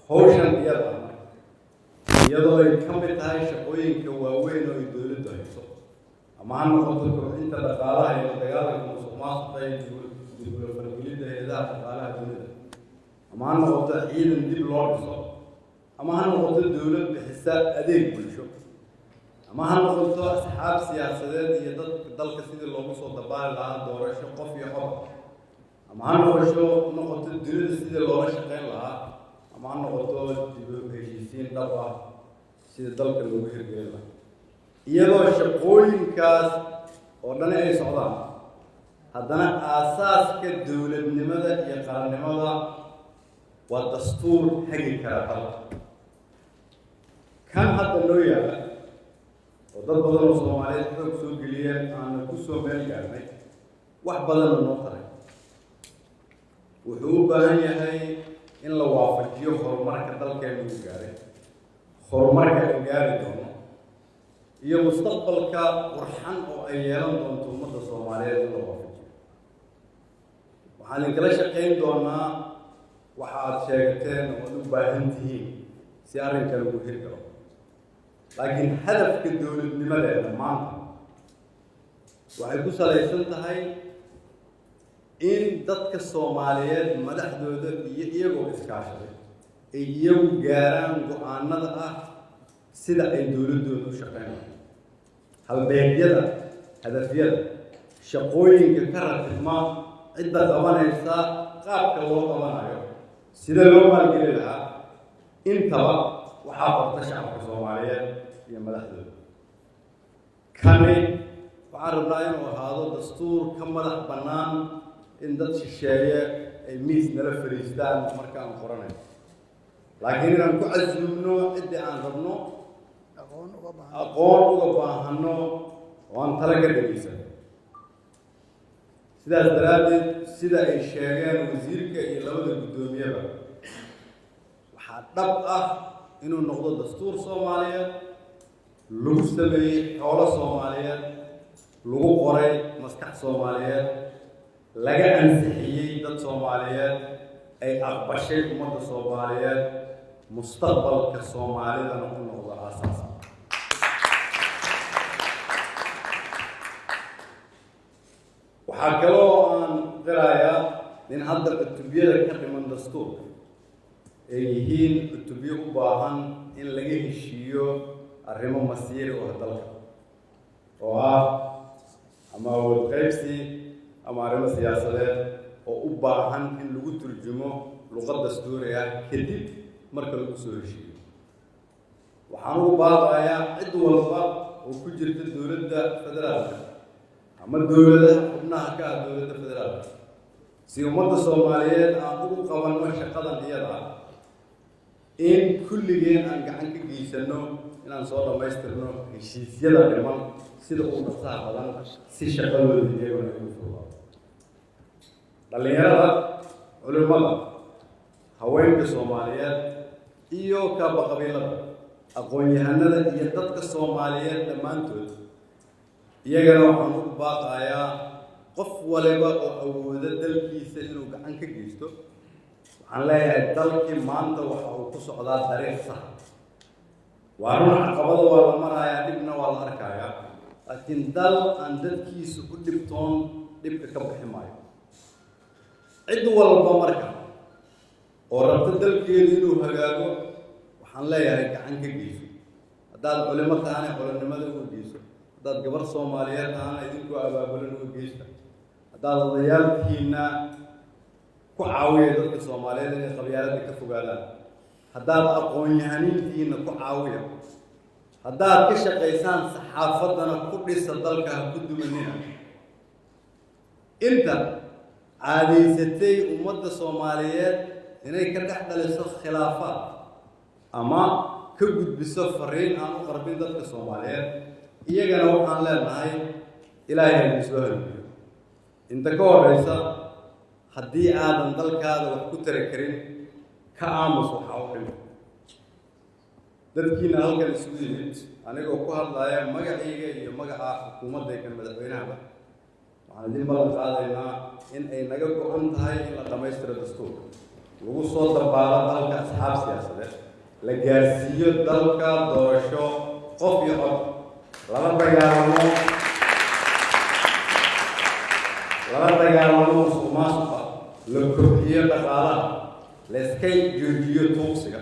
hawshan iyadoo ay ka mid tahay shaqooyinka waaweyn oo ay dowladdu hayso ama ha noqoto kobcinta dhaqaalaha iyo dagaalanka musuqmaasuqa iyo dib u fargelidda hay'adaha dhaqaalaha dunida ama ha noqoto ciidan dib loo dhiso ama ha noqoto dowlad bixisa adeeg bulsho ama ha noqoto asxaab siyaasadeed iyo dadka dalka sidii loogu soo dabaali lahaa doorasho qof iyo qof ama ha noqoto dunida sidii loola shaqayn lahaa ama ha noqoto dib u heshiisiin dhab ah sida dalka loogu hirgelin lahaa iyadoo shaqooyinkaas oo dhan ay socdaan haddana aasaaska dowladnimada iyo qarannimada waa dastuur hagi kara dalka kan hadda loo yaala oo dad badan oo Soomaaliyeed xoog soo geliyeen aan ku soo meel gaarnay wax badan oo noo qaray wuxuu u baahan yahay in la waafajiyo horumarka dalkeenu u gaaray horumarka ay gaari doono iyo mustaqbalka qurxan oo ay yeelan doonto ummadda Soomaaliyeed in la waafajiyo waxaan inkala shaqayn doonaa waxa aad sheegteen oo aad u baahan tihiin si arrinkan ugu hirgalo laakiin hadafka dowladnimadeena maanta waxay ku salaysan tahay in dadka Soomaaliyeed madaxdooda iyo iyagoo iskaashaday ay iyagu gaaraan go'aanada ah sida ay dowladooda u shaqeynayaan halbeegyada hadafyada shaqooyinka ka ratibma cidda qabanaysa qaabka loo qabanayo sida loo maalgelin lahaa intaba waxaa qorta shacabka Soomaaliyeed iyo madaxdooda kani waxaan rabnaa inuu ahaado dastuur ka madax bannaan in dad shisheeye ay miis nala fariistaan markaan qoranayo laakiin inaan ku casuumno ciddii aan rabno aqoon uga baahano oo aan tala ka dhageysano sidaas daraaddeed sida ay sheegeen wasiirka iyo labada guddoomiyaba waxaa dhab ah inuu noqdo dastuur Soomaaliyeed lagu sameeyey xoolo Soomaaliyeed lagu qoray maskax Soomaaliyeed laga ansixiyey dad Soomaaliyeed ay aqbashay ummadda Soomaaliyeed mustaqbalka Soomaalidana u noqdo aasaas waxaa kaloo aan qirayaa in hadda cutubiyada ka dhiman dastuurka ay yihiin cutubyo u baahan in laga heshiiyo arrimo masiiri oo dalka oo ah ama awood qaybsi ama arrimo siyaasadeed oo u baahan in lagu turjumo luqad dastuuri ah kadib marka lagu soo heshiiyo waxaan ugu baaqayaa cid walba oo ku jirta dowladda federaalka ama dowladaha xubnaha ka ah dowladda federaalka si ummadda Soomaaliyeed aan ugu qabanno shaqadan iyada ah in kulligeen aan gacan ka geysano inaan soo dhammaystirno heshiisyada dhiman sida ugu dhaqsaha badan si shaqadooda iyaguna ugu fududaato dhalinyarada culimada haweenka Soomaaliyeed iyo kaaba qabiilada aqoon-yahanada iyo dadka Soomaaliyeed dhammaantood iyagana waxaan ugu baaqayaa qof waliba oo awooda dalkiisa inuu gacan ka geysto waxaan leeyahay dalkii maanta waxa uu ku socdaa dariiq sax waa run caqabado waa la marayaa dhibna waa la arkayaa laakiin dal aan dadkiisa u dhibtoon dhibka ka bixi maayo cid walba marka oo rabta dalkeedu inuu hagaago waxaan leeyahay gacan ka geyso haddaad culimo tahana culimnimada uga geyso haddaad gabar Soomaaliyeed tahana idinku abaabulan uga geysta haddaad odayaalkiina ku caawiya dadka Soomaaliyeed inay qabyaaladda ka fogaadaan haddaad aqoon-yahaniintiina ku caawiya haddaad ka shaqaysaan saxaafaddana ku dhisa dalka ha ku dumanina inta caadaysatay ummadda Soomaaliyeed inay ka dhex dhaliso khilaafaad ama ka gudbiso fariin aan u qarbin dadka Soomaaliyeed iyagana waxaan leenahay ilaahay ha soo heliyo inta ka horeysa haddii aadan dalkaada wax ku tari karin ka aamus waxa u dhimo dadkiina halkan isugu yimid anigoo ku hadlaya magacayga iyo magaca xukuumadda kan madaxweynaha waxaan idin ballan qaadaynaa in ay naga go'an tahay in la dhammaystiro dastuurka lagu soo dabaalo dalka asxaab siyaasadeed la gaarsiiyo dalka doorasho qof iyo cod lala dagaalamo musuqmaasuqa la kobciyo dhaqaalaha la iska joojiyo tuugsiga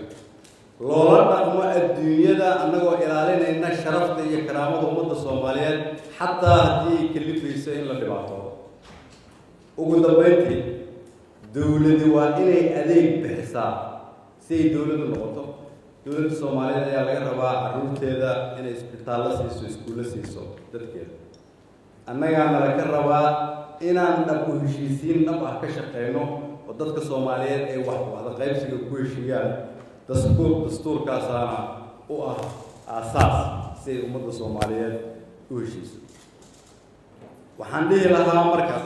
loola dhaqmo adduunyada annagoo ilaalinayna sharafta iyo karaamada ummadda Soomaaliyeed xataa haddii ay kalifayso in la dhibaatoodo ugu dambeyntii dawladdu waa inay adeeg bixisaa si ay dawladdu noqoto dawladda Soomaaliyeed ayaa laga rabaa carruurteeda inay isbitaallo siiso iskuulo siiso dadkeeda annagaana laga rabaa inaan dhab u heshiisiin dhab ah ka shaqeyno oo dadka Soomaaliyeed ay wax wada qaybsiga ku heshiiyaan dastuurkaasaana u ah aasaas si ay ummadda Soomaaliyeed u heshiiso waxaan dhihi lahaa marka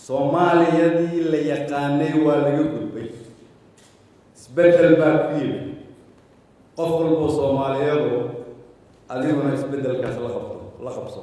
Soomaaliyadii la yaqaanay waa laga gudbay isbeddel baa ku yimid qof walba Soomaaliyeed adiguna isbeddelkaas la qabso